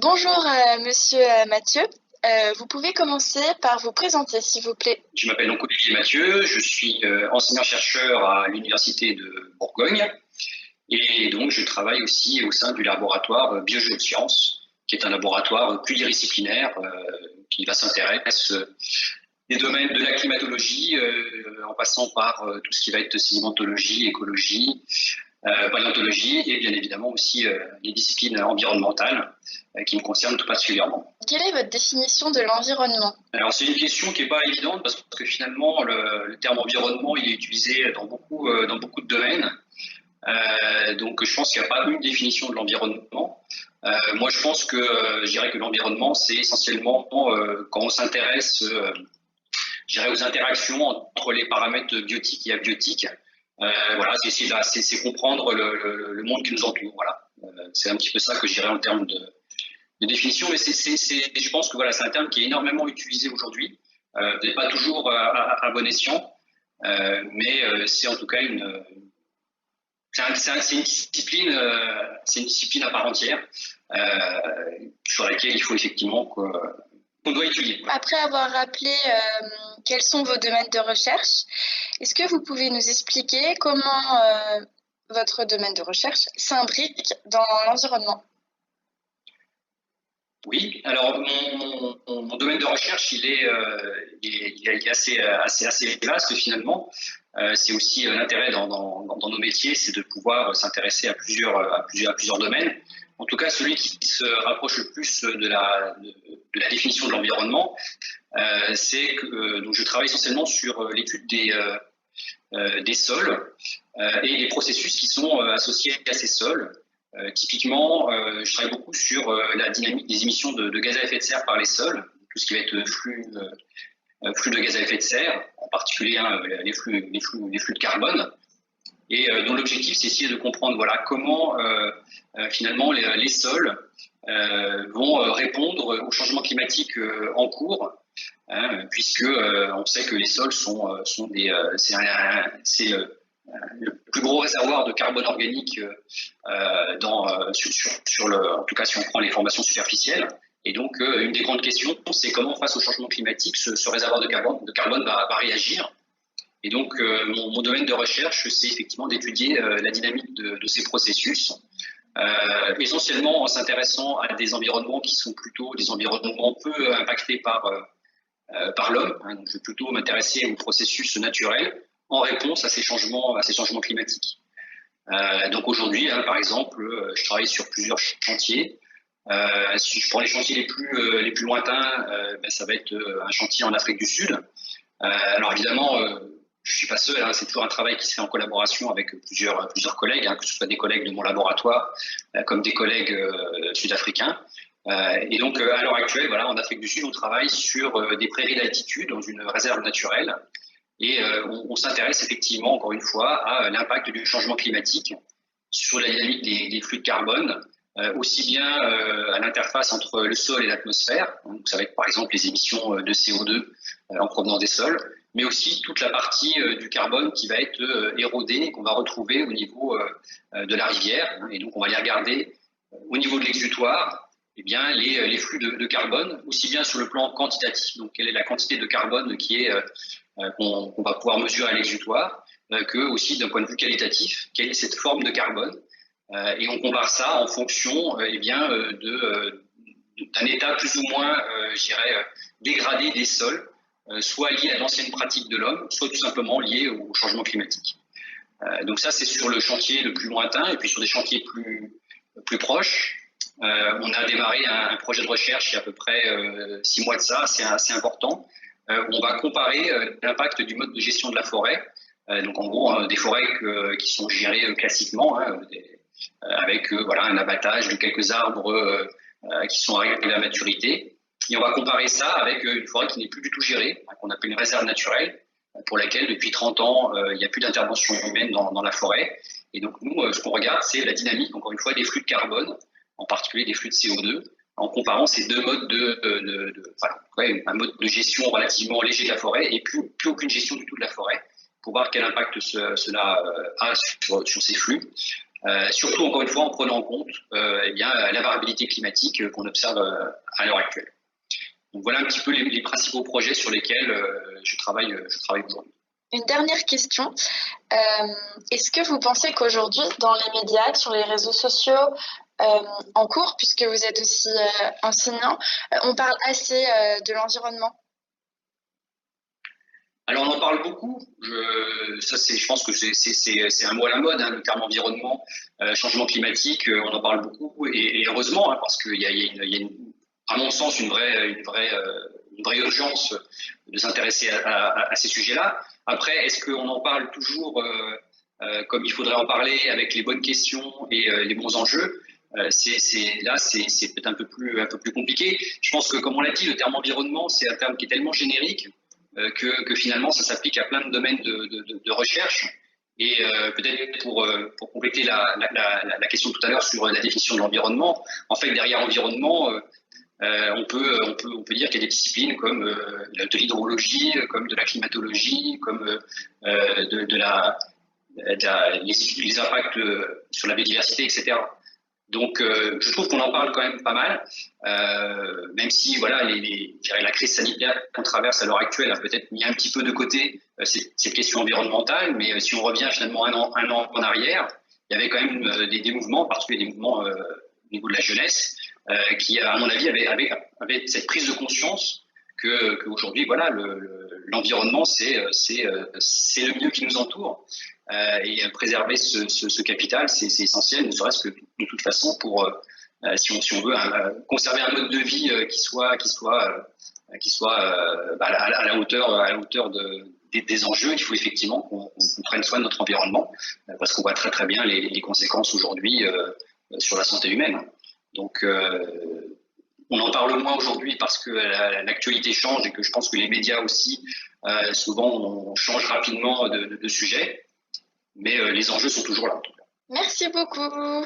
Bonjour, monsieur Mathieu. Vous pouvez commencer par vous présenter, s'il vous plaît. Je m'appelle donc Olivier Mathieu, je suis enseignant-chercheur à l'Université de Bourgogne et donc je travaille aussi au sein du laboratoire Biogéosciences, qui est un laboratoire pluridisciplinaire qui va s'intéresser des domaines de la climatologie en passant par tout ce qui va être sédimentologie, écologie, paléontologie et bien évidemment aussi les disciplines environnementales qui me concernent tout particulièrement. Quelle est votre définition de l'environnement? Alors c'est une question qui n'est pas évidente parce que finalement le terme environnement il est utilisé dans beaucoup de domaines. Donc je pense qu'il n'y a pas une définition de l'environnement. Moi je pense que je dirais que l'environnement c'est essentiellement quand on s'intéresse je dirais aux interactions entre les paramètres biotiques et abiotiques. Voilà, c'est comprendre le monde qui nous entoure. Voilà, c'est un petit peu ça que je dirais en termes de définition, mais je pense que voilà, c'est un terme qui est énormément utilisé aujourd'hui, peut-être pas toujours à bon escient, mais c'est en tout cas c'est une discipline à part entière sur laquelle il faut effectivement qu'on doit étudier. Après avoir rappelé quels sont vos domaines de recherche, est-ce que vous pouvez nous expliquer comment votre domaine de recherche s'imbrique dans l'environnement? Oui, alors mon domaine de recherche, il est assez vaste finalement. C'est aussi l'intérêt dans nos métiers, c'est de pouvoir s'intéresser à plusieurs domaines. En tout cas, celui qui se rapproche le plus de la définition de l'environnement, c'est que donc je travaille essentiellement sur l'étude des sols et les processus qui sont associés à ces sols. Typiquement, je travaille beaucoup sur la dynamique des émissions de gaz à effet de serre par les sols, tout ce qui va être flux de gaz à effet de serre, en particulier les flux de carbone. Et dont l'objectif, c'est essayer de comprendre voilà, comment finalement les sols vont répondre au changement climatique en cours, hein, puisque on sait que les sols c'est le plus gros réservoir de carbone organique en tout cas si on prend les formations superficielles. Et donc, une des grandes questions, c'est comment, face au changement climatique, ce réservoir de carbone va réagir. Et donc, mon domaine de recherche, c'est effectivement d'étudier la dynamique de ces processus, essentiellement en s'intéressant à des environnements qui sont plutôt des environnements peu impactés par l'homme. Hein. Donc, je vais plutôt m'intéresser aux processus naturels en réponse à ces changements climatiques. Donc aujourd'hui, hein, par exemple, je travaille sur plusieurs chantiers. Si je prends les chantiers les plus lointains, ça va être un chantier en Afrique du Sud. Alors évidemment, je suis pas seul, hein, c'est toujours un travail qui se fait en collaboration avec plusieurs collègues, hein, que ce soit des collègues de mon laboratoire, comme des collègues sud-africains. Et donc à l'heure actuelle, voilà, en Afrique du Sud, on travaille sur des prairies d'altitude dans une réserve naturelle. Et on s'intéresse effectivement, encore une fois, à l'impact du changement climatique sur la dynamique des flux de carbone, aussi bien à l'interface entre le sol et l'atmosphère. Donc, ça va être par exemple les émissions de CO2 en provenance des sols, mais aussi toute la partie du carbone qui va être érodée et qu'on va retrouver au niveau de la rivière. Et donc, on va aller regarder au niveau de l'exutoire eh bien, les flux de carbone, aussi bien sur le plan quantitatif, donc quelle est la quantité de carbone qu'on va pouvoir mesurer à l'exutoire, que aussi d'un point de vue qualitatif, quelle est cette forme de carbone. Et on compare ça en fonction d'un état plus ou moins, je dirais, dégradé des sols, soit lié à d'anciennes pratiques de l'homme, soit tout simplement lié au changement climatique. Donc ça, c'est sur le chantier le plus lointain, et puis sur des chantiers plus proches. On a démarré un projet de recherche il y a à peu près 6 mois de ça, c'est assez important. On va comparer l'impact du mode de gestion de la forêt, donc en gros des forêts qui sont gérées classiquement, hein, avec voilà, un abattage de quelques arbres qui sont arrivés à la maturité. Et on va comparer ça avec une forêt qui n'est plus du tout gérée, qu'on appelle une réserve naturelle, pour laquelle depuis 30 ans, il n'y a plus d'intervention humaine dans la forêt. Et donc nous, ce qu'on regarde, c'est la dynamique, encore une fois, des flux de carbone, en particulier des flux de CO2, en comparant ces deux modes un mode de gestion relativement léger de la forêt et plus aucune gestion du tout de la forêt, pour voir quel impact cela a sur ces flux. surtout encore une fois en prenant en compte eh bien, la variabilité climatique qu'on observe à l'heure actuelle. Donc voilà un petit peu les principaux projets sur lesquels je travaille aujourd'hui. Une dernière question. Est-ce que vous pensez qu'aujourd'hui, dans les médias, sur les réseaux sociaux, en cours, puisque vous êtes aussi enseignant, on parle assez de l'environnement? Alors on en parle beaucoup. Je pense que c'est un mot à la mode, hein, le terme environnement, changement climatique. On en parle beaucoup et heureusement, hein, parce qu'il y a à mon sens une vraie urgence de s'intéresser à ces sujets-là. Après, est-ce qu'on en parle toujours comme il faudrait en parler, avec les bonnes questions et les bons enjeux? C'est peut-être un peu plus compliqué. Je pense que, comme on l'a dit, le terme environnement, c'est un terme qui est tellement générique que finalement ça s'applique à plein de domaines de recherche. Et peut-être pour compléter la question tout à l'heure sur la définition de l'environnement, en fait derrière environnement, on peut dire qu'il y a des disciplines comme de l'hydrologie, comme de la climatologie, comme les impacts sur la biodiversité, etc. Donc, je trouve qu'on en parle quand même pas mal, même si voilà, la crise sanitaire qu'on traverse à l'heure actuelle a peut-être mis un petit peu de côté cette question environnementale, mais si on revient finalement un an en arrière, il y avait quand même des mouvements, en particulier des mouvements au niveau de la jeunesse, qui, à mon avis, avaient cette prise de conscience qu'aujourd'hui, voilà, l'environnement, c'est le milieu qui nous entoure. Et préserver ce capital, c'est essentiel, ne serait-ce que de toute façon pour, si on veut, conserver un mode de vie qui soit à la hauteur des enjeux. Il faut effectivement qu'on prenne soin de notre environnement, parce qu'on voit très très bien les conséquences aujourd'hui sur la santé humaine. Donc, on en parle moins aujourd'hui parce que l'actualité change et que je pense que les médias aussi, souvent, on change rapidement de sujet. Mais les enjeux sont toujours là, en tout cas. Merci beaucoup.